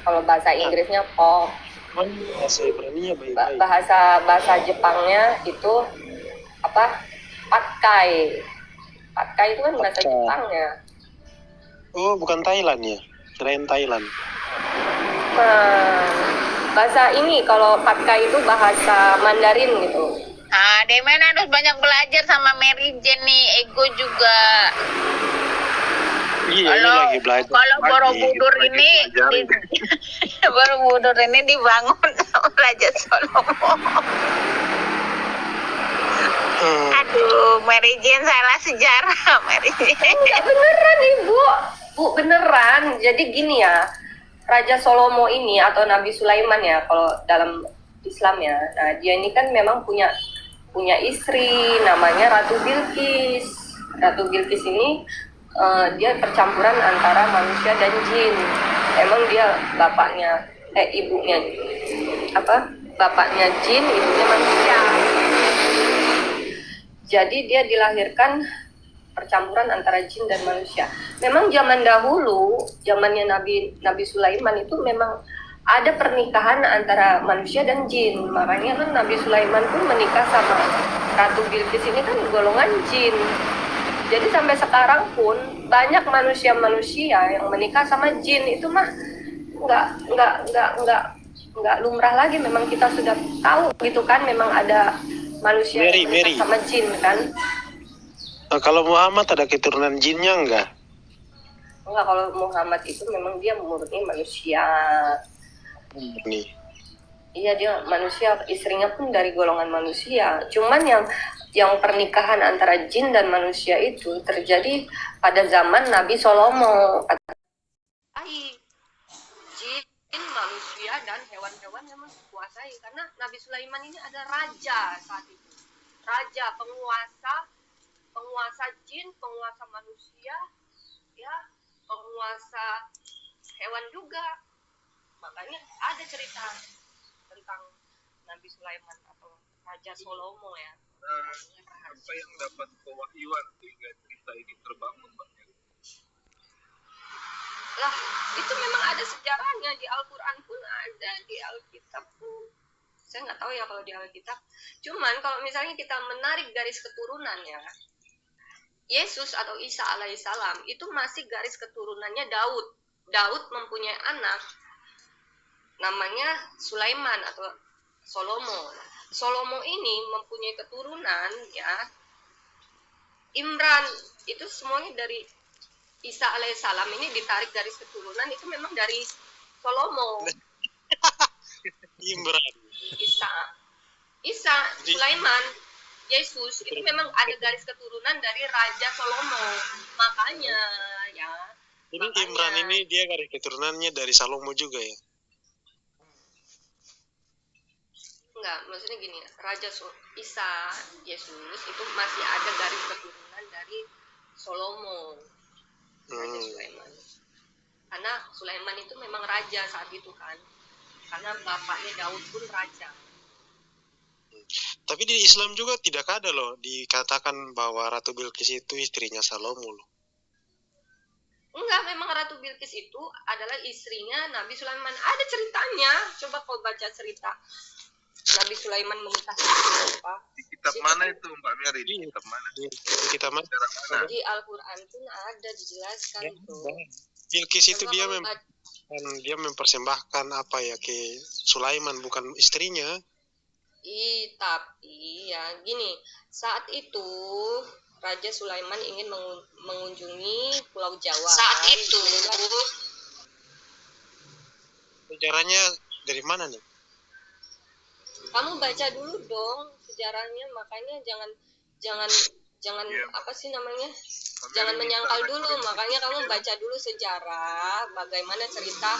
Kalau bahasa Inggrisnya Pog. Bahasa Ibraninya baik-baik. Bahasa Jepangnya itu apa? Patkai. Patkai itu kan bahasa Jepangnya. Oh, bukan Thailand ya? Kirain Thailand. Nah, bahasa ini kalau Patkai itu bahasa Mandarin gitu. Demen harus banyak belajar sama Mary Jane nih. Ego juga. Iya, ini lagi belajar. Kalau Borobudur ini Borobudur ini dibangun sama Raja Salomo. Aduh, Mary Jane salah sejarah, Mary Jane. Enggak, beneran Ibu. Bu, beneran. Jadi gini ya, Raja Salomo ini atau Nabi Sulaiman ya, kalau dalam Islam ya. Nah, dia ini kan memang punya istri namanya Ratu Bilqis. Ratu Bilqis ini dia percampuran antara manusia dan jin. Emang dia ibunya bapaknya jin, ibunya manusia. Jadi dia dilahirkan percampuran antara jin dan manusia. Memang zaman dahulu, zamannya Nabi Sulaiman itu memang ada pernikahan antara manusia dan jin. Makanya kan Nabi Sulaiman pun menikah sama Ratu Bilqis ini kan golongan jin. Jadi sampai sekarang pun banyak manusia yang menikah sama jin. Itu mah nggak lumrah lagi. Memang kita sudah tahu gitu kan, memang ada manusia yang menikah sama jin kan. Nah, kalau Muhammad ada keturunan jinnya enggak? Enggak, kalau Muhammad itu memang dia murni manusia. Nih. Iya, dia manusia, istrinya pun dari golongan manusia. Cuman yang pernikahan antara jin dan manusia itu terjadi pada zaman Nabi Salomo. Jin, manusia, dan hewan-hewan memang dikuasai. Karena Nabi Sulaiman ini ada raja saat itu. Raja, penguasa jin, penguasa manusia, ya, penguasa hewan juga. Makanya ada cerita tentang Nabi Sulaiman atau Raja Salomo ya. Apa yang dapat pewahyuan sehingga cerita ini terbangun, Mbak? Lah, itu memang ada sejarahnya, di Al-Quran pun ada, di Alkitab pun. Saya nggak tahu ya kalau di Alkitab. Cuman kalau misalnya kita menarik garis keturunannya, Yesus atau Isa alaihissalam itu masih garis keturunannya Daud. Daud mempunyai anak namanya Sulaiman atau Salomo. Salomo ini mempunyai keturunan ya Imran. Itu semuanya dari Isa alaihissalam ini ditarik garis keturunan itu memang dari Salomo. Imran. Isa, Sulaiman, Yesus itu memang ada garis keturunan dari Raja Salomo. Makanya ya. Jadi Imran ini dia garis keturunannya dari Salomo juga ya? Enggak, maksudnya gini, Raja Isa, Yesus itu masih ada garis keturunan dari Salomo. Raja Sulaiman. Karena Sulaiman itu memang raja saat itu kan. Karena bapaknya Daud pun raja. Tapi di Islam juga tidak ada loh dikatakan bahwa Ratu Bilqis itu istrinya Salomo loh. Enggak, memang Ratu Bilqis itu adalah istrinya Nabi Sulaiman. Ada ceritanya. Coba kau baca cerita Nabi Sulaiman menikah apa? Di kitab mana itu, Mbak Mary? Di kitab mana? Di kitab mana? Di Al-Quran pun ada dijelaskan tuh. Bilqis itu dia mempersembahkan apa ya ke Sulaiman, bukan istrinya. Tapi ya gini, saat itu Raja Sulaiman ingin mengunjungi Pulau Jawa. Saat itu sejarahnya dari mana nih? Kamu baca dulu dong sejarahnya, makanya jangan apa sih namanya? Jangan menyangkal dulu, makanya kamu baca dulu sejarah bagaimana cerita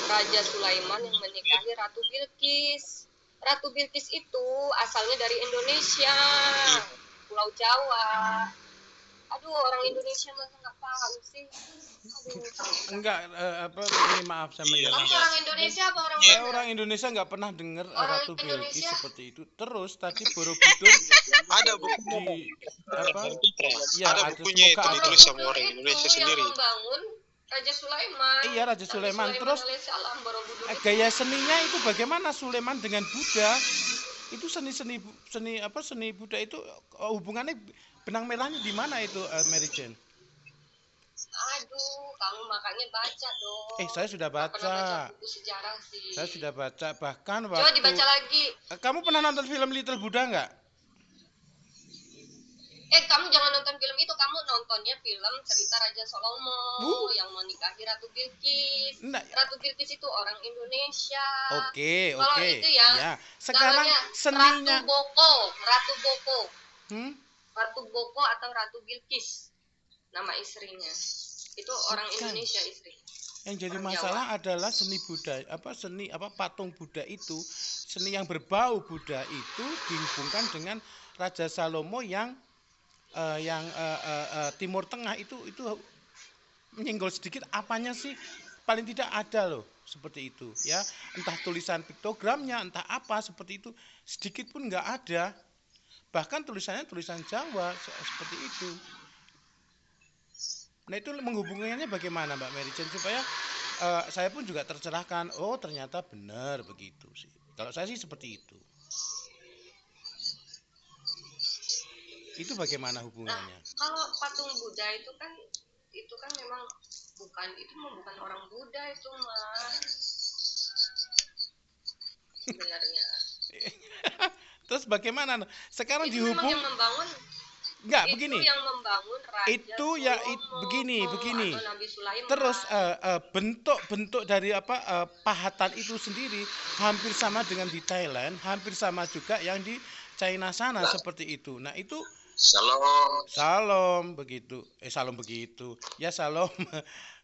Raja Sulaiman yang menikahi Ratu Bilqis. Ratu Bilqis itu asalnya dari Indonesia, Pulau Jawa. Aduh, orang Indonesia masa nggak paham sih. Enggak, ini maaf saya menjelaskan. Kamu orang Indonesia apa orang Saya mana? orang Indonesia nggak pernah dengar Ratu Bilqis Indonesia. seperti itu. Terus tadi Borobudur Ada bukunya. di apa? Ya, ada bukunya itu semoga ditulis sama orang Indonesia sendiri. Yang membangun Raja Sulaiman. Iya, Raja Nabi Sulaiman. Terus alaihissalam, Borobudur itu. gaya seninya itu bagaimana Sulaiman dengan Buddha? Itu seni Buddha itu hubungannya benang merahnya di mana itu, Mary Jane? Aduh, kamu makanya baca dong. Saya sudah Nggak pernah baca baca. buku sejarah sih. Saya sudah baca bahkan Coba waktu. dibaca lagi. Kamu pernah nonton film Little Buddha nggak? Kamu jangan nonton film itu, kamu nontonnya film cerita Raja Salomo yang menikahi Ratu Bilqis. Enggak. Ratu Bilqis itu orang Indonesia. Oke. Kalau itu ya, Sekarang namanya seninya. Ratu Boko. Hmm? Ratu Boko atau Ratu Bilqis. Nama istrinya. Itu orang Bukan. Indonesia istri. Yang jadi Orang masalah adalah seni Buddha, patung Buddha itu, seni yang berbau Buddha itu dihubungkan dengan Raja Salomo yang Timur Tengah itu menyenggol sedikit apanya sih, paling tidak ada loh seperti itu ya, entah tulisan piktogramnya entah apa seperti itu sedikit pun nggak ada, bahkan tulisannya tulisan Jawa seperti itu. Nah itu menghubunginya bagaimana Mbak Mary Jane supaya saya pun juga tercerahkan, oh ternyata benar begitu sih, kalau saya sih seperti itu. Itu bagaimana hubungannya? Kalau patung Buddha itu kan memang bukan orang Buddha itu mah sebenarnya. Terus bagaimana? Sekarang Itu memang dihubung yang membangun. enggak Itu begini. yang membangun Raja Itu ya Salomo begini. atau Nabi Sulaiman. Terus bentuk dari pahatan itu sendiri hampir sama dengan di Thailand, hampir sama juga yang di China sana seperti itu. Nah, itu Salam begitu. Salam begitu. Ya salam.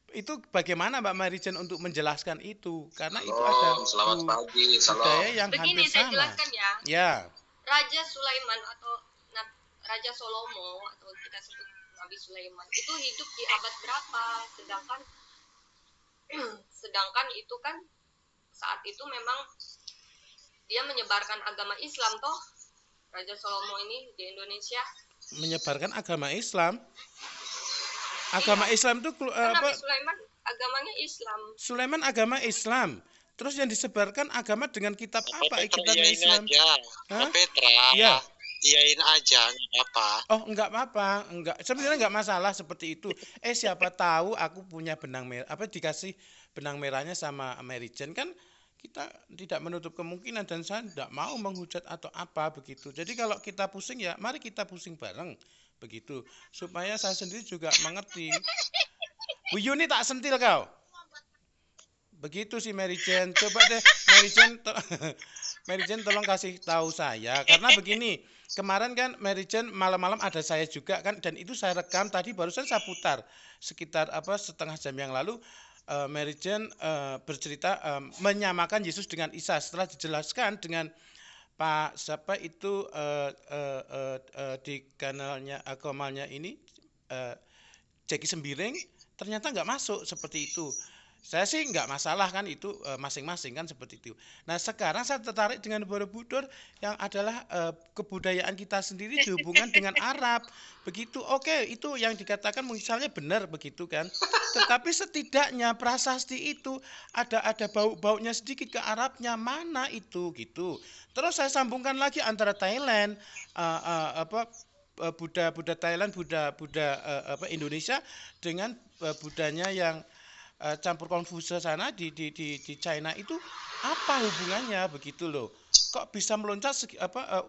Itu bagaimana Mbak Mary Jane untuk menjelaskan itu? Karena itu ada selamat pagi, budaya yang Begini hampir saya sama. jelaskan ya. Ya. Raja Sulaiman atau Raja Salomo atau kita sebut Nabi Sulaiman itu hidup di abad berapa? Sedangkan itu kan saat itu memang dia menyebarkan agama Islam toh. Raja Salomo ini di Indonesia Menyebarkan agama Islam. Agama Islam itu Nabi Sulaiman agamanya Islam. Sulaiman agama Islam. Terus yang disebarkan agama dengan kitab apa? Petra Kitabnya iyain Islam. aja. Hah? Petra. Ya. Iyain aja, nggak apa. Oh, enggak apa-apa. Enggak. Sebenarnya enggak masalah seperti itu. Siapa tahu aku punya benang merah, dikasih benang merahnya sama Mary Jane, kan kita tidak menutup kemungkinan, dan saya tidak mau menghujat atau apa begitu. Jadi kalau kita pusing ya mari kita pusing bareng begitu, supaya saya sendiri juga mengerti. Bu Yuni tak sentil kau. Begitu sih Mary Jane. Coba deh Mary Jane tolong kasih tahu saya, karena begini, kemarin kan Mary Jane malam-malam ada saya juga kan, dan itu saya rekam tadi barusan saya putar sekitar setengah jam yang lalu. Mary Jane bercerita menyamakan Yesus dengan Isa setelah dijelaskan dengan Pak siapa itu di kanalnya agamanya ini Jeki Sembiring, ternyata nggak masuk seperti itu. Saya sih nggak masalah kan, itu masing-masing kan seperti itu. Nah sekarang saya tertarik dengan Borobudur yang adalah kebudayaan kita sendiri dihubungkan dengan Arab begitu. Oke, itu yang dikatakan misalnya benar begitu kan, tetapi setidaknya prasasti itu ada bau-baunya sedikit ke Arabnya, mana itu gitu. Terus saya sambungkan lagi antara Thailand Buddha Thailand, Buddha Indonesia dengan Budanya yang campur Konfusius sana di China, itu apa hubungannya begitu loh? Kok bisa meloncat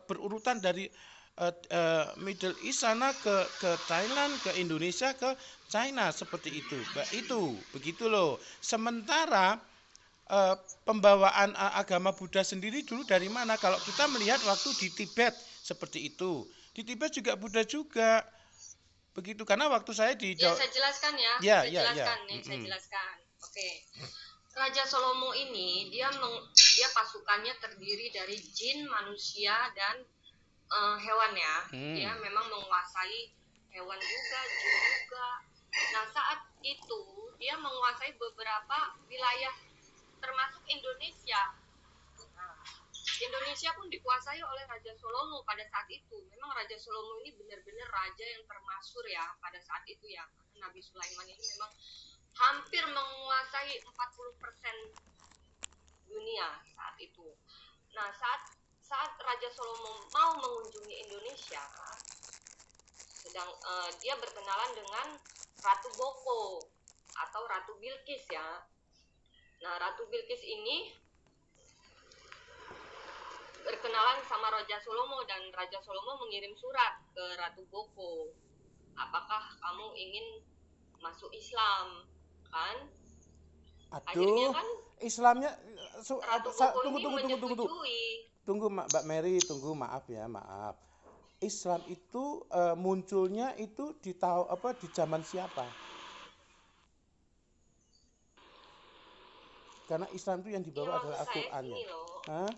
berurutan dari Middle East sana ke Thailand, ke Indonesia, ke China seperti itu. Itu begitu loh. Sementara pembawaan agama Buddha sendiri dulu dari mana? Kalau kita melihat waktu di Tibet seperti itu. Di Tibet juga Buddha juga. Begitu, karena waktu saya di saya jelaskan ya. Saya jelaskan. Oke. Raja Salomo ini dia pasukannya terdiri dari jin, manusia dan hewan ya. Dia memang menguasai hewan juga, jin juga. Nah, saat itu dia menguasai beberapa wilayah termasuk Indonesia. Indonesia pun dikuasai oleh Raja Salomo pada saat itu. Memang Raja Salomo ini benar-benar raja yang termasyhur ya pada saat itu ya. Nabi Sulaiman ini memang hampir menguasai 40% dunia saat itu. Nah, saat Raja Salomo mau mengunjungi Indonesia, dia berkenalan dengan Ratu Boko atau Ratu Bilqis ya. Nah, Ratu Bilqis ini berkenalan sama Raja Salomo dan Raja Salomo mengirim surat ke Ratu Boko. Apakah kamu ingin masuk Islam? Kan? Akhirnya Aduh, kan Islamnya Ratu Boko ini tunggu. menyetujui. Tunggu Mbak Mary, tunggu, maaf ya, maaf. Islam itu munculnya itu di zaman siapa? Karena Islam itu yang dibawa Ya, adalah maksud saya Al-Qur'annya. gini loh. Hah?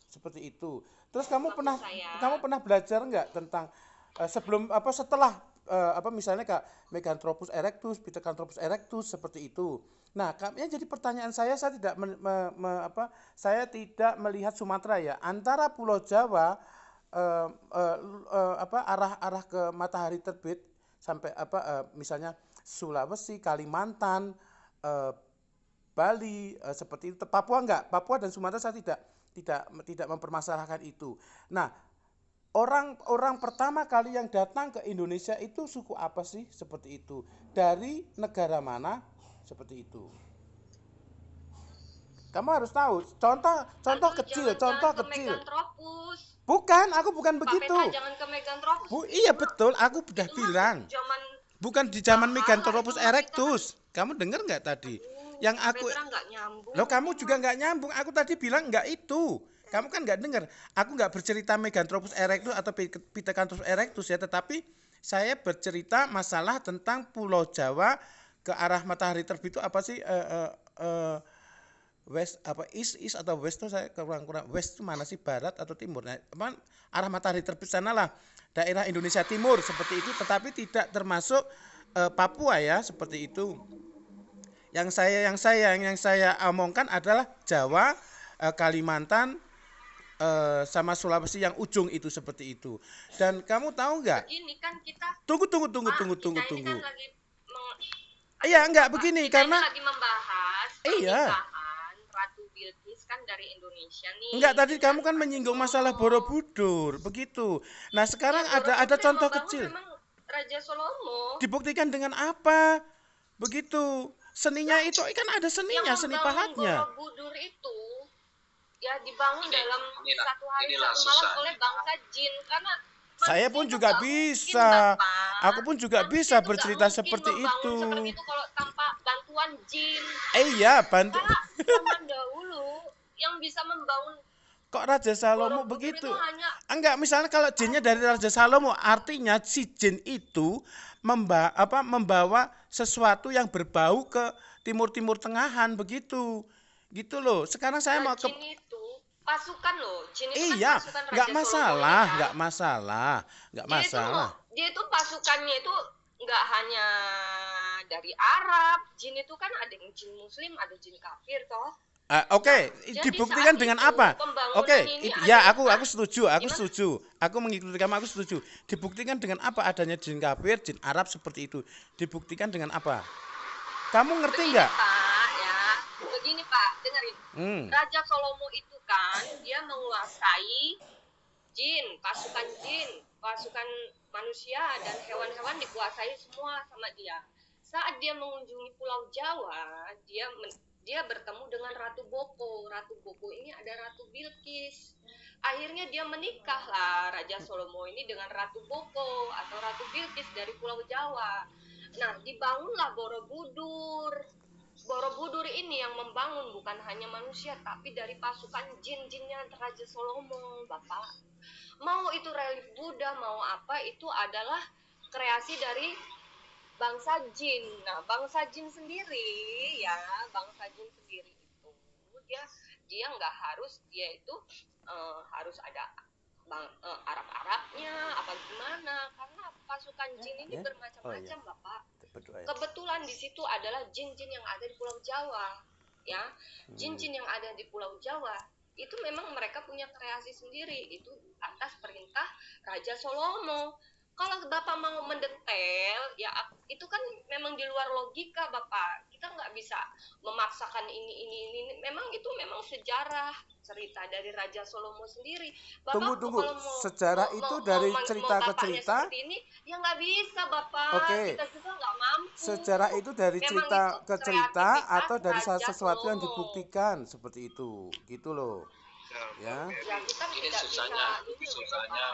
Seperti itu. Terus kamu Maksud pernah belajar nggak tentang setelah misalnya Kak Meganthropus erectus, Pithecanthropus erectus seperti itu. Nah, ya jadi pertanyaan saya tidak saya tidak melihat Sumatera ya. Antara Pulau Jawa arah ke matahari terbit sampai misalnya Sulawesi, Kalimantan, Bali, seperti itu. Papua enggak? Papua dan Sumatera saya tidak mempermasalahkan itu. Nah, orang pertama kali yang datang ke Indonesia itu suku apa sih? Seperti itu. Dari negara mana? Seperti itu. Kamu harus tahu. Contoh kecil. Bukan, aku bukan begitu. Jangan ke Meganthropus. Iya betul, aku udah bilang. Bukan di zaman Meganthropus erectus. Kamu dengar nggak tadi? Yang aku lo kamu juga nggak nyambung. Aku tadi bilang nggak itu. Kamu kan nggak dengar. Aku nggak bercerita Meganthropus erectus atau Pithecanthropus erectus ya, tetapi saya bercerita masalah tentang Pulau Jawa ke arah matahari terbit itu apa sih? West east atau west itu saya kurang west itu mana sih, barat atau timur? Nah, arah matahari terbit sanalah daerah Indonesia Timur seperti itu, tetapi tidak termasuk Papua ya, seperti itu. Yang saya omongkan adalah Jawa, Kalimantan, sama Sulawesi yang ujung itu seperti itu. Dan kamu tahu nggak? Begini kan kita. Tunggu. Kan iya enggak begini kita karena lagi membahas pernikahan Ratu Bilqis kan dari Indonesia nih. Enggak, tadi kamu kan menyinggung masalah Borobudur, begitu. Nah, sekarang ya, ada contoh kecil. Memang Raja Salomo. Dibuktikan dengan apa? Begitu. Seninya itu kan ada seninya, seni pahatnya. Borobudur itu ya dibangun dalam satu hari satu malam oleh bangsa jin, karena saya pun juga bisa. Aku pun juga bisa bercerita seperti itu. Seperti itu kalau tanpa bantuan jin. Iya, Zaman dahulu yang bisa membangun. Kok Raja Salomo begitu? Enggak, misalnya kalau jinnya dari Raja Salomo, artinya si jin itu membawa sesuatu yang berbau ke timur tengahan begitu. Gitu loh. Sekarang saya mau ke jin itu pasukan loh. Jin itu iya, kan pasukan Raja nggak masalah, Salomo, nggak masalah. Dia itu pasukannya itu nggak hanya dari Arab. Jin itu kan ada yang jin Muslim, ada jin kafir toh. Oke, dibuktikan dengan apa? Oke, ya aku setuju. Aku mengikuti kamu, aku setuju. Dibuktikan dengan apa adanya jin kafir, jin Arab seperti itu? Dibuktikan dengan apa? Kamu ngerti nggak? Begini Pak, dengerin. Raja Salomo itu kan dia menguasai jin, pasukan manusia dan hewan-hewan dikuasai semua sama dia. Saat dia mengunjungi Pulau Jawa, dia bertemu dengan Ratu Boko. Ratu Boko ini ada Ratu Bilqis. Akhirnya dia menikahlah Raja Salomo ini dengan Ratu Boko atau Ratu Bilqis dari Pulau Jawa. Nah, dibangunlah Borobudur. Borobudur ini yang membangun bukan hanya manusia, tapi dari pasukan jin-jinnya Raja Salomo, Bapak. Mau itu relief Buddha, mau apa, itu adalah kreasi dari bangsa jin. Nah, bangsa jin sendiri itu dia nggak harus, dia itu harus ada Arab-Arabnya apa gimana, karena pasukan jin ini bermacam-macam, Bapak. Kebetulan di situ adalah jin-jin yang ada di Pulau Jawa, ya. Jin-jin yang ada di Pulau Jawa itu memang mereka punya kreasi sendiri, itu atas perintah Raja Salomo. Kalau Bapak mau mendetail, ya itu kan memang di luar logika, Bapak. kita nggak bisa memaksakan ini. Memang itu memang sejarah cerita dari Raja Salomo sendiri. Tunggu. Kalau mau Sejarah itu dari cerita ke bapaknya cerita. seperti ini, ya nggak bisa Bapak. Oke. Kita juga nggak mampu. Sejarah itu dari Memang cerita itu ke cerita kreativitas atau dari Raja sesuatu yang Salomo. dibuktikan seperti itu, gitu loh. Ya. Ya kita Ini tidak susahnya, bisa susahnya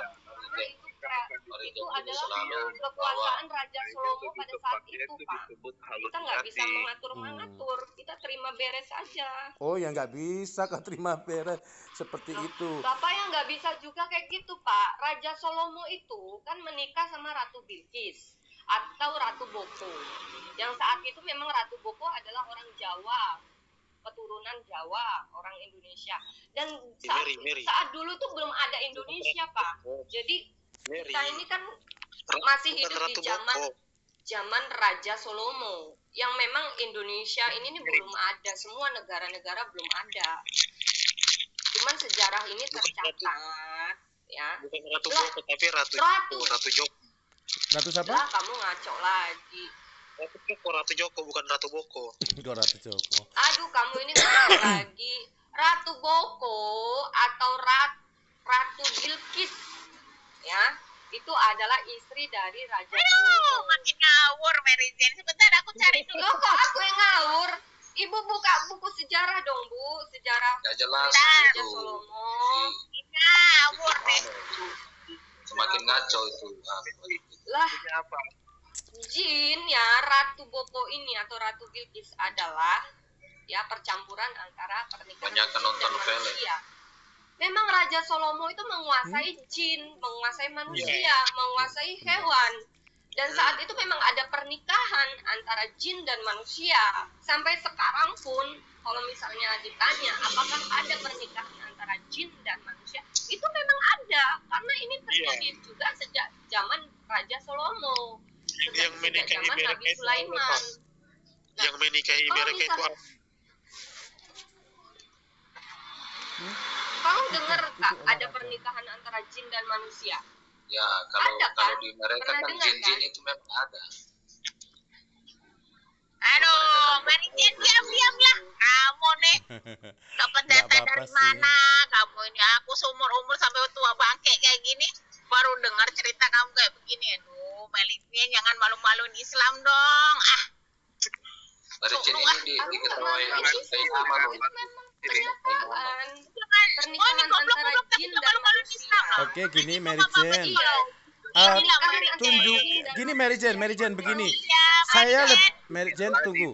karena itu Mari adalah selalu kekuasaan Raja Salomo pada saat itu, Pak. disebut Kita nggak bisa halusinasi. mengatur, kita terima beres aja. Oh ya nggak bisa kau terima beres seperti itu. Bapak yang nggak bisa juga kayak gitu, Pak. Raja Salomo itu kan menikah sama Ratu Bilqis atau Ratu Boko. Yang saat itu memang Ratu Boko adalah orang Jawa, keturunan Jawa, orang Indonesia. Dan saat dulu tuh belum ada Indonesia, Pak. Jadi kita ini kan masih hidup di zaman Raja Salomo, yang memang Indonesia ini belum ada, semua negara-negara belum ada. Cuman sejarah ini tercatat, ya. Bukan Ratu Boko, tapi Ratu Joko. Ratu siapa? Lah, kamu ngaco lagi. Ratu Joko bukan Ratu Boko. Ratu Joko. Aduh, kamu ini ngaco lagi. Ratu Boko atau Ratu Bilqis, ya, itu adalah istri dari Raja Salomo. Makin ngawur Mary Jane. Sebentar aku cari dulu. Loh, kok aku yang ngawur? Ibu buka buku sejarah dong, Bu. Sejarah Gak jelas Raja itu. Salomo. Ngawur deh. Semakin ngaco itu. Lah, jin ya, Ratu Boko ini atau Ratu Bilqis adalah ya percampuran antara pernikahan Banyak jin nonton dan film. manusia. Memang Raja Salomo itu menguasai jin, menguasai manusia, menguasai hewan. Dan saat itu memang ada pernikahan antara jin dan manusia. Sampai sekarang pun, kalau misalnya ditanya apakah ada pernikahan antara jin dan manusia, itu memang ada. Karena ini terjadi juga sejak zaman Raja Salomo. Yang menikahi zaman mereka Nabi itu Sulaiman. Yang menikahi kalau mereka itu misal- Kamu dengar Kak, ada pernikahan antara jin dan manusia? Ya, kalau Ada, kan? di mereka Pernah kan dengar, jin-jin kan? itu memang ada. Aduh, Mary Jane diam lah. Kamu nih dapat Nggak data apa-apa dari sih. mana? Kamu ini aku seumur-umur sampai tua bangke kayak gini baru dengar cerita kamu kayak begini. Aduh, Mary Jane jangan malu-maluin Islam dong. Mary Jane ini diketahui sama loh. Itu memang pernyataan Oh, ini pernikahan goblok-goblok antara tapi jin nggak dan malu-maluin Islam manusia. loh. Oke, gini Itu Mary apa-apa Jane. begini loh. Ah, Inilah Mary Jane. tunjuk gini Mary Jane begini. Iya, Saya Mary Jane. Mary Jane tunggu.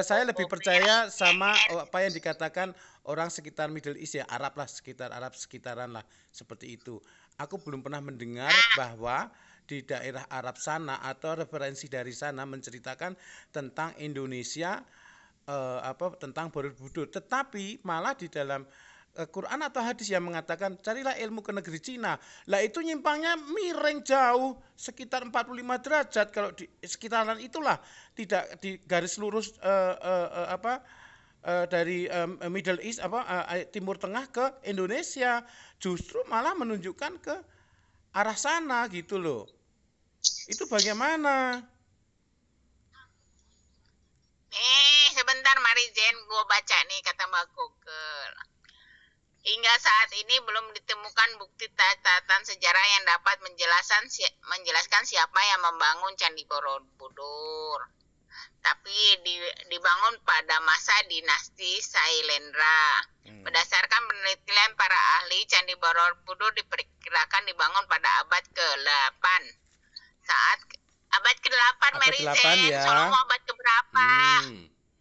Saya lebih percaya sama apa yang dikatakan orang sekitar Middle East ya, Arab lah, sekitar Arab sekitaran lah seperti itu. Aku belum pernah mendengar bahwa di daerah Arab sana atau referensi dari sana menceritakan tentang Indonesia tentang Borobudur. Tetapi malah di dalam Quran atau hadis yang mengatakan carilah ilmu ke negeri Cina. Lah itu nyimpangnya miring jauh sekitar 45 derajat kalau di sekitaran itulah, tidak di garis lurus dari Middle East Timur Tengah ke Indonesia, justru malah menunjukkan ke arah sana gitu loh. Itu bagaimana? Sebentar Mary Jane, gue baca nih kata Mbak Google. Hingga saat ini belum ditemukan bukti catatan sejarah yang dapat menjelaskan siapa yang membangun Candi Borobudur. Tapi dibangun pada masa dinasti Sailendra. Berdasarkan penelitian para ahli, Candi Borobudur diperkirakan dibangun pada abad ke-8. Saat abad ke-8 Mary Jane, ya. Salomo abad ke-berapa?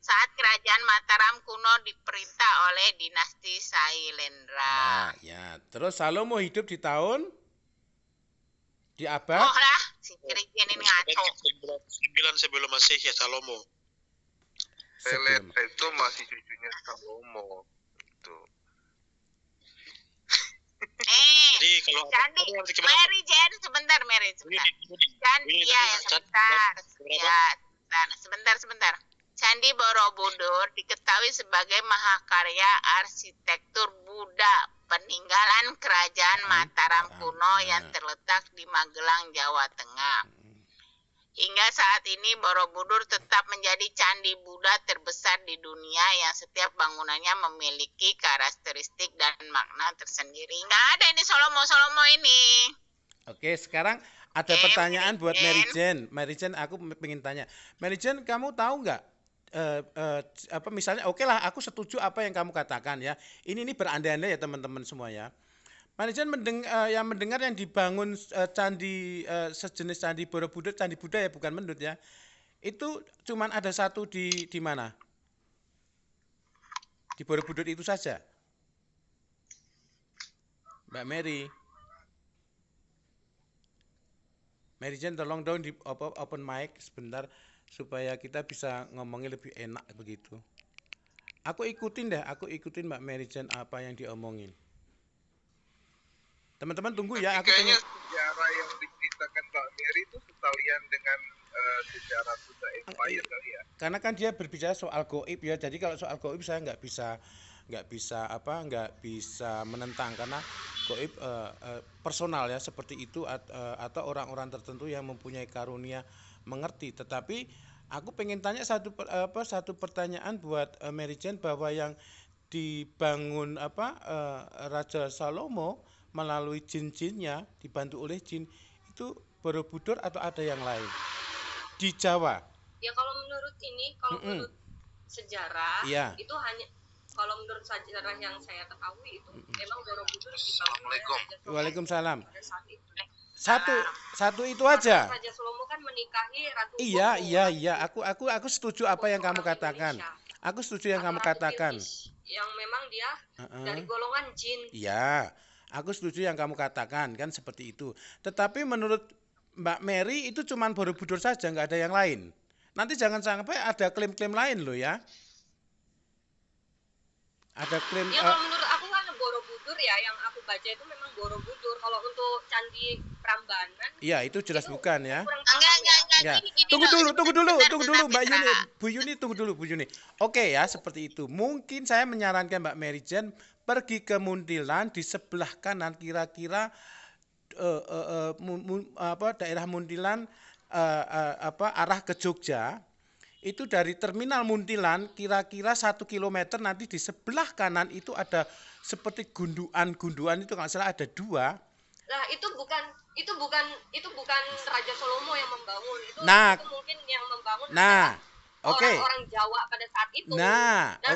Saat kerajaan Mataram kuno diperintah oleh dinasti Sailendra. Nah, ya. Terus Salomo hidup di tahun di abad Oh lah, si Christian ini ngaco. 9 sebelum Masehi ya Salomo. Seleta itu masih cucunya Salomo. Tuh. Jadi kalau Candi Mary Jane, sebentar Mary, sebentar. Candi ya, sebentar. Candi Borobudur diketahui sebagai mahakarya arsitektur Buddha peninggalan kerajaan Mataram kuno yang terletak di Magelang, Jawa Tengah. Hingga saat ini Borobudur tetap menjadi candi Buddha terbesar di dunia yang setiap bangunannya memiliki karakteristik dan makna tersendiri. Nggak ada ini Solomo ini. Oke, sekarang ada pertanyaan buat Mary Jane. Mary Jane, aku pengen tanya. Mary Jane, kamu tahu nggak? Apa misalnya, oke lah, aku setuju apa yang kamu katakan ya. Ini berandai-andai ya teman-teman semua ya. Mary Jane yang mendengar yang dibangun candi sejenis candi Borobudur, candi Buddha ya, bukan mendut ya. Itu cuman ada satu di mana? Di Borobudur itu saja. Mbak Mary. Mary Jane, tolong dong di open mic sebentar supaya kita bisa ngomongnya lebih enak begitu. Aku ikutin Mbak Mary Jane apa yang diomongin. Teman-teman tunggu ya, aku kayaknya sejarah yang diceritakan Mbak Mary itu sekalian dengan sejarah Buddha Empire kali ya. Karena kan dia berbicara soal gaib ya. Jadi kalau soal gaib saya nggak bisa menentang karena gaib personal ya seperti itu atau orang-orang tertentu yang mempunyai karunia mengerti. Tetapi aku pengen tanya satu pertanyaan buat Mary Jane bahwa yang dibangun Raja Salomo melalui jin-jinnya dibantu oleh jin itu Borobudur atau ada yang lain di Jawa? Ya kalau menurut menurut sejarah itu hanya kalau menurut sejarah yang saya ketahui itu memang Borobudur Assalamualaikum. Waalaikumsalam. Satu itu aja. Raja Salomo kan menikahi Ratu Iya. Aku setuju apa yang kamu katakan. Aku setuju yang kamu katakan. Yang memang dia dari golongan jin. Iya. Aku setuju yang kamu katakan, kan seperti itu. Tetapi menurut Mbak Mary itu cuma Borobudur saja, nggak ada yang lain. Nanti jangan sampai ada klaim-klaim lain loh ya. Ada klaim. Ya kalau menurut aku kan Borobudur ya, yang aku baca itu memang Borobudur. Kalau untuk Candi Prambanan. Iya itu jelas itu bukan ya. Enggak. Ya. Gini, Tunggu dulu Mbak Petra. Yuni. Tunggu dulu Bu Yuni. Oke ya seperti itu. Mungkin saya menyarankan Mbak Mary Jane pergi ke Muntilan di sebelah kanan kira-kira daerah Muntilan arah ke Jogja. Itu dari terminal Muntilan kira-kira 1 kilometer nanti di sebelah kanan itu ada seperti gunduan itu kalau salah ada 2. Nah, itu bukan Raja Salomo yang membangun. Itu mungkin yang membangun orang-orang Jawa pada saat itu.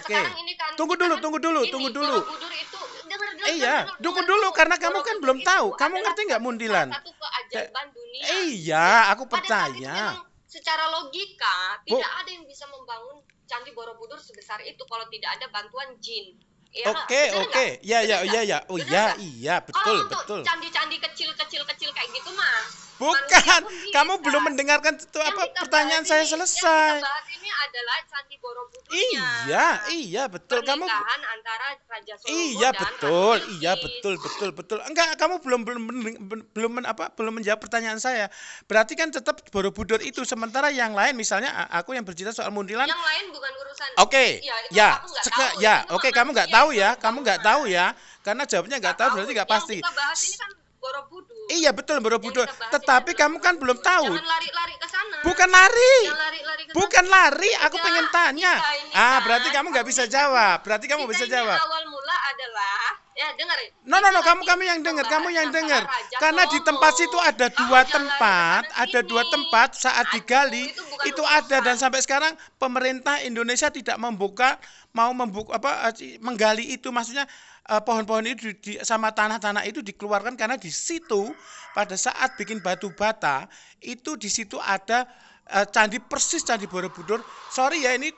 Sekarang ini kan Tunggu dulu. Borobudur itu tunggu dulu karena kamu kan belum tahu. Kamu ngerti nggak Muntilan? Satu keajaiban dunia. Iya, aku Pada saat itu percaya. memang secara logika tidak ada yang bisa membangun Candi Borobudur sebesar itu kalau tidak ada bantuan jin. Ya, Oke. Ya. Oh iya, betul. Candi-candi kecil kayak gitu mah. Bukan, kamu belum mendengarkan itu pertanyaan saya selesai. Yang kita bahas ini adalah Candi Borobudurnya. Iya, betul. Pernikahan antara Raja Salomo Iya, dan betul. Ratu Iya, Belkis. betul. Enggak, kamu belum menjawab pertanyaan saya. Berarti kan tetap Borobudur itu sementara yang lain misalnya aku yang bercerita soal Muntilan. Yang lain bukan urusan. Oke. Kamu nggak tahu ya. Kamu nggak tahu ya. Karena jawabnya nggak tahu berarti nggak pasti. Yang kita bahas ini kan Borobudur. Iya betul Borobudur. Tetapi kamu kan belum tahu. Jangan lari-lari ke sana. Bukan lari. Jangan lari-lari ke sana. Bukan lari. Aku Enggak, pengen tanya. ini kan. Berarti kamu nggak bisa jawab. Berarti kamu bisa jawab. Awal mula adalah dengerin. No, kamu yang dengar. Karena di tempat situ ada dua tempat saat digali itu ada dan sampai sekarang pemerintah Indonesia tidak menggali itu, maksudnya pohon-pohon itu sama tanah-tanah itu dikeluarkan karena di situ pada saat bikin batu bata itu di situ ada candi Borobudur. Sorry ya ini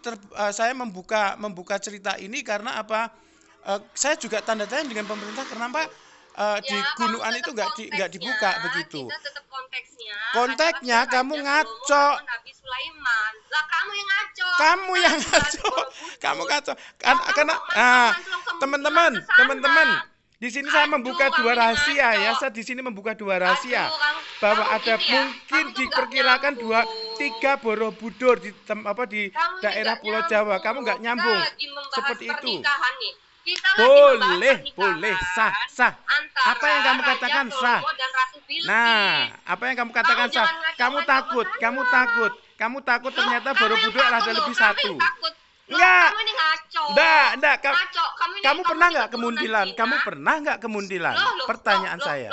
saya membuka cerita ini karena saya juga tanda tanya dengan pemerintah kenapa di gunungan itu nggak dibuka begitu. Kita tetap Konteksnya kamu ngaco. Kamu yang ngaco. Karena teman-teman. Di sini saya membuka dua rahasia ya. Saya di sini membuka dua rahasia bahwa ada mungkin diperkirakan 3 Borobudur di daerah Pulau Jawa. Kamu nggak nyambung seperti itu. Kita lagi membahas Boleh, pernikahan sah. antara Apa yang kamu Raja katakan Solomo sah. dan Ratu Bilqis. Nah, apa yang kamu katakan Kamu sah? jangan ngaco-ngaco Kamu takut ternyata Loh, Borobudur kamu yang ada takut, lebih loh, kamu satu. yang takut. Loh, Enggak. kamu ini ngaco. Enggak. Ngaco. Kamu pernah ini nggak keturunan kemundilan? Cina. Kamu pernah nggak kemundilan? Pertanyaan saya.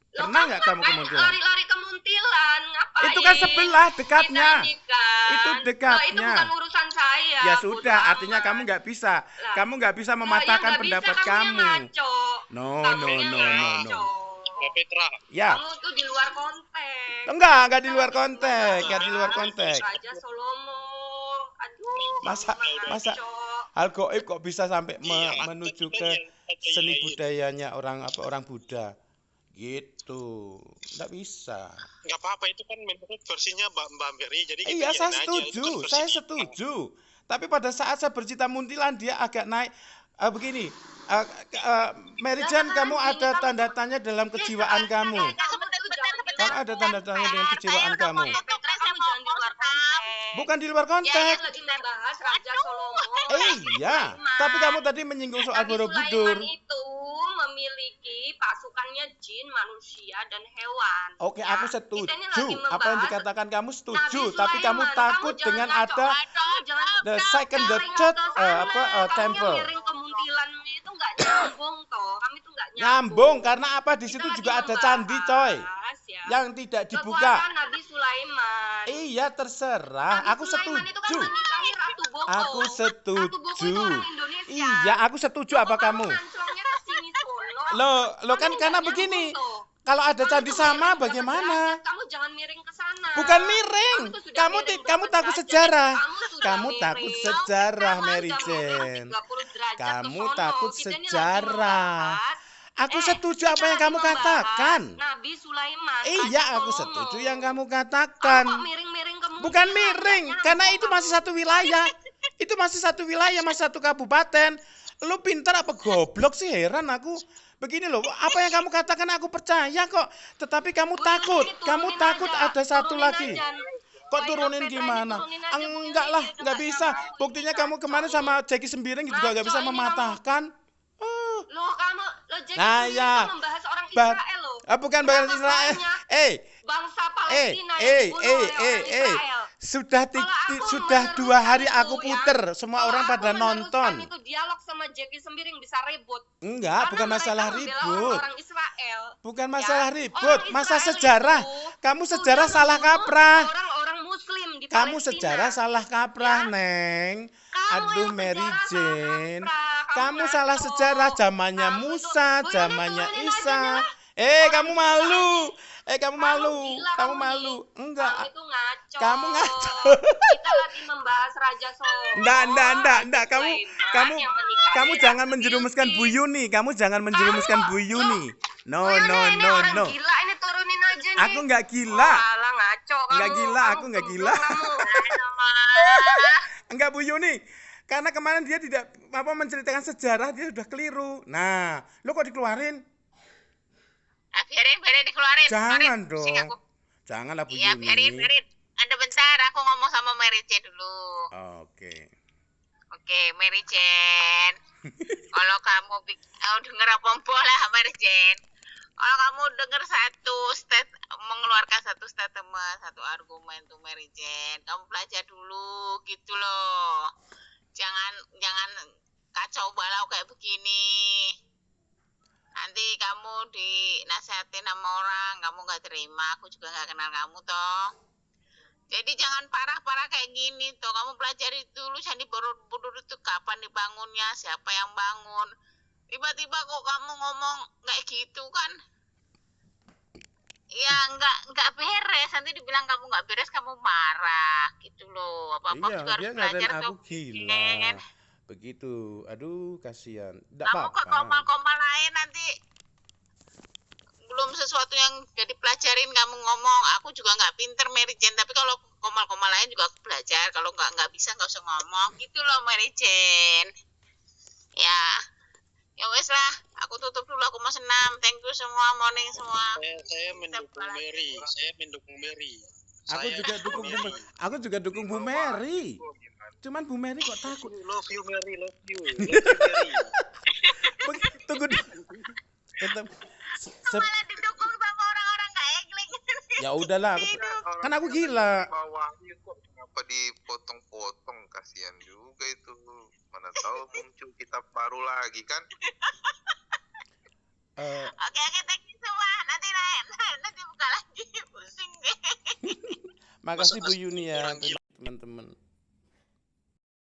Pernah nggak kamu ngapain kemundilan? Lari-lari kemundilan, ngapain? Itu kan sebelah dekatnya. Kita nikah. Itu Loh, itu dekatnya. bukan urusan saya. Ya bodo sudah, amat. artinya kamu nggak bisa. Lah. Kamu nggak bisa Loh, mematahkan ya nggak pendapat bisa, kamu. Kamunya ngaco. No. Ngaco. Mbak Petra, Ya. Kamu tuh di luar konteks. Enggak di luar konteks, enggak di luar konteks. Raja Solomo. Aduh, Masa- kamu masa- ngaco. Hal goib kok bisa sampai Iya, menuju kan ke yang kata seni iya. budayanya orang Buddha. Gitu. Enggak bisa. nggak apa-apa itu kan menurut versinya Mbak Mary. Jadi kita Iya, iyain saya aja, itu setuju. kan versi Saya kita. setuju. Tapi pada saat saya bercita muntilan dia agak naik begini. Mary Jane, kamu ada tanda tanya dalam kejiwaan kamu. Kamu ada tanda tanya dengan kejiwaan kamu. Petra, kamu jangan di luar konteks. Bukan di luar Ya, konteks. lagi membahas Raja Solomo. Iya, tapi kamu tadi menyinggung soal Nabi Borobudur. Sulaiman itu memiliki pasukannya jin, manusia, dan hewan. Oke, Ya, aku kita ini setuju. lagi Apa yang membahas dikatakan kamu Nabi setuju, Sulaiman. tapi kamu takut jangan dengan ngaco. ada Kamu jangan the second, the miring third, ke sana. Kamu temple. miring kemuntilan itu nggak nyambung toh. Kami tuh nggak Nyambung karena apa? Di Kita situ lagi juga ada candi, coy, membahas, ya, yang tidak dibuka. kekuasaan Nabi Sulaiman. Iya, terserah. Nabi Aku Sulaiman itu kan setuju. menikahi Ratu Boko. Aku Ratu Boko itu setuju. orang Indonesia. Iya, aku setuju. Apa Kok kamu? nganclongnya ke sini sono? Lo kan Kamu karena nggak begini. nyambung toh. Kalau ada Kamu candi tuh sama miring berapa bagaimana? derajat? Kamu jangan miring ke sana. Bukan miring. Kamu tuh sudah Kamu miring kamu berapa takut derajat? sejarah. Sudah Kamu miring. takut sejarah, Kamu Mary udah miring Jane. 30 derajat ke Kamu sono. takut Kita ini lagi sejarah. membahas- Aku setuju kita apa yang lagi kamu membahas katakan. Nabi Sulaiman. Iya, Raja aku Solomo. setuju yang kamu Kamu katakan. kok miring-miring ke Bukan muntilan? miring, Nggak karena nyambung itu masih kamu. satu wilayah. Itu masih satu wilayah, masih satu kabupaten. Lu pintar apa goblok sih, heran aku. Begini loh, apa yang kamu katakan aku percaya kok. Tetapi kamu Bu takut, Yuni, kamu turunin takut aja, ada satu turunin lagi. aja. Kok Wah, turunin Petra ini gimana? turunin aja, Bu Enggak Yuni, lah, itu nggak nggak bisa. nyambung. Buktinya Ini kamu ngaco kemarin ini. sama Jackie Sembiring juga nggak Ngaco bisa ini kamu. mematahkan. Loh kamu, Jackie Nah, sendiri ya. tuh membahas orang Ba- Israel loh. Bukan Berapa bahasa Israel. banyak bangsa Palestina yang dibunuh oleh orang Israel. Sudah Kalau aku sudah meneruskan 2 hari itu, aku ya, puter, semua kalau orang aku pada meneruskan nonton. itu dialog sama Jackie Sembiring bisa ribut. Enggak, Karena bukan mereka masalah membela ribut. orang Israel. Bukan Ya, masalah orang ribut, masa Israel sejarah. itu Kamu sudah sejarah salah membunuh kaprah. Orang-orang Muslim di Kamu Palestina. sejarah salah kaprah, Ya. Neng. Kamu Aduh, yang Mary sejarah salah Jane. kaprah. Kamu ngaco. salah sejarah zamannya Kamu Musa, tuh- Bu Yuni, zamannya turunin Isa. aja, Nela. Kamu malu. Kamu Kamu malu. gila, Kamu kamu malu. nih. Enggak. Kamu itu ngaco. Kamu ngaco. Kita lagi membahas Raja Solomo. Enggak. Kamu Sulaiman yang menikahi kamu Ratu jangan menjerumuskan Bu Bilqis. Yuni. Kamu jangan menjerumuskan Bu Yuni. No, Bu Yuni, ini orang no. gila ini turunin aja nih. Aku enggak gila. Walah ngaco kamu. Nggak gila, Kamu aku nggak gemblung gila. kamu. Enggak, Bu Yuni. Karena kemarin dia tidak menceritakan sejarah, dia sudah keliru. Nah, lo kok dikeluarin? Biarin dikeluarin. Jangan Keluarin. Pusing dong. aku. Janganlah Bu Iya, Yuni. biarin. Ada bentar, aku ngomong sama Mary Jane dulu. Oke. Oke, Mary Jane. Kalau kamu denger apa lah, Mary Jane. Kalau kamu denger mengeluarkan satu statement, satu argumen tuh Mary Jane, kamu belajar dulu gitu loh. Jangan kacau balau kayak begini. Nanti kamu dinasihatin sama orang, kamu gak terima, aku juga gak kenal kamu toh. Jadi jangan parah-parah kayak gini toh. Kamu pelajari dulu Candi Borobudur itu kapan dibangunnya, siapa yang bangun. Tiba-tiba kok kamu ngomong kayak gitu kan? Ya nggak beres. Nanti dibilang kamu nggak beres, kamu marah gitu loh. Apa-apa Iya, juga harus dia belajar ngatain tuh. aku gila. Begitu. Aduh, kasihan. Enggak Kamu ke apa-apa. komal-komal lain nanti belum sesuatu yang jadi pelajarin kamu ngomong. Aku juga nggak pinter Mary Jane, tapi kalau komal-komal lain juga aku belajar. Kalau nggak bisa nggak usah ngomong gitu loh Mary Jane. Ya wes lah, aku tutup dulu, aku mau senam. Thank you semua, morning semua. Saya mendukung Mary. Saya mendukung Mary. Aku Saya juga dukung Bu Mary. Aku juga dukung Bu Mary. Oh, gimana? Cuman Bu Mary kok takut. Love you Mary, love you Mary. Tunggu dulu. Tetap Malah didukung sama orang-orang gak egling. ya udahlah, kan aku gila. Bawahnya kok kenapa dipotong-potong, kasihan juga itu. Mana tahu muncul kitab baru lagi kan. Oke, thank you semua. Nanti buka lagi. Pusing deh. Makasih Bu Yuni ya teman-teman.